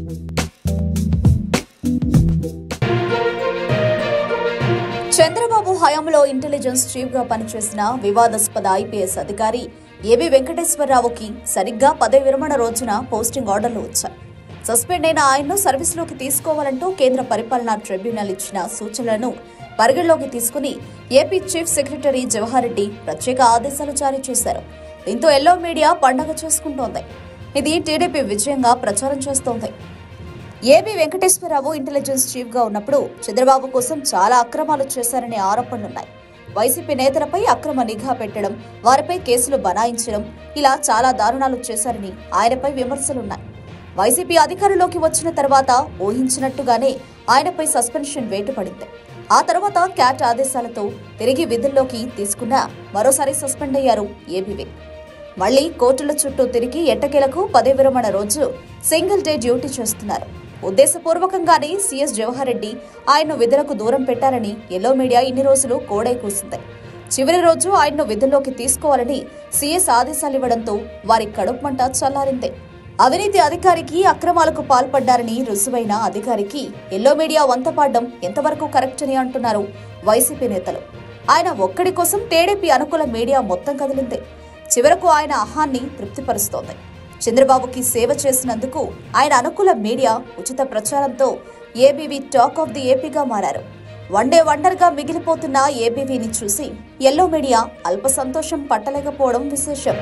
చంద్రబాబు హయాంలో intelligence chief గా పనిచేసిన వివాదాస్పద ఐపీఎస్ అధికారి ఏబీ వెంకటేశ్వరరావుకి సరిగ్గా పదవి విరమణ రోజున పోస్టింగ్ ఆర్డర్లు వచ్చాయి. సస్పెండ్ అయిన ఆయన్ను సర్వీసులోకి తీసుకోవాలంటూ కేంద్ర పరిపాలనా ట్రిబ్యునల్ ఇచ్చిన సూచనలను పరిగణలోకి తీసుకుని AP chief secretary Jawahar Reddy ప్రత్యేక ఆదేశాలు జారీ చేశారు. దీంతో ఎల్లో మీడియా పండగ చేసుకుంటోంది. ఇది టీడీపీ విజయంగా ప్రచారం చేస్తోంది. ఏబీ వెంకటేశ్వరరావు ఇంటెలిజెన్స్ చీఫ్ గా ఉన్నప్పుడు చంద్రబాబు కోసం చాలా అక్రమాలు చేశారనే ఆరోపణలున్నాయి. వైసీపీ నేతలపై అక్రమ నిఘా పెట్టడం, వారిపై కేసులు బనాయించడం, ఇలా చాలా దారుణాలు చేశారని ఆయనపై విమర్శలున్నాయి. వైసీపీ అధికారంలోకి వచ్చిన తర్వాత ఊహించినట్టుగానే ఆయనపై సస్పెన్షన్ వేటు పడింది. ఆ తర్వాత క్యాట్ ఆదేశాలతో తిరిగి విధుల్లోకి తీసుకున్నా మరోసారి సస్పెండ్ అయ్యారు ఏబీవీ. మళ్లీ కోర్టుల చుట్టూ తిరిగి ఎట్టకేలకు పదవి విరమణ రోజు సింగిల్ డే డ్యూటీ చేస్తున్నారు. ఉద్దేశపూర్వకంగానే సీఎస్ జవహర్ రెడ్డి ఆయన్ను విధులకు దూరం పెట్టారని ఎల్లో మీడియా ఇన్ని రోజులు కోడై కూసింది. చివరి రోజు ఆయన్ను విధుల్లోకి తీసుకోవాలని సీఎస్ ఆదేశాలివ్వడంతో వారి కడుపుమంట చల్లారింది. అవినీతి అధికారికి అక్రమాలకు పాల్పడ్డారని రుజువైన అధికారికి ఎల్లో మీడియా వంతపాడ్డం ఎంతవరకు కరెక్ట్ అని అంటున్నారు వైసీపీ నేతలు. ఆయన ఒక్కడి కోసం టీడీపీ అనుకూల మీడియా మొత్తం కదిలింది. చివరకు ఆయన అహాన్ని తృప్తిపరుస్తోంది. చంద్రబాబుకి సేవ చేసినందుకు ఆయన అనుకూల మీడియా ఉచిత ప్రచారంతో ఏబీవీ టాక్ ఆఫ్ ది ఏపీగా మారారు. వన్డే వండర్గా మిగిలిపోతున్న ఏబీవీని చూసి ఎల్లో మీడియా అల్ప సంతోషం పట్టలేకపోవడం విశేషం.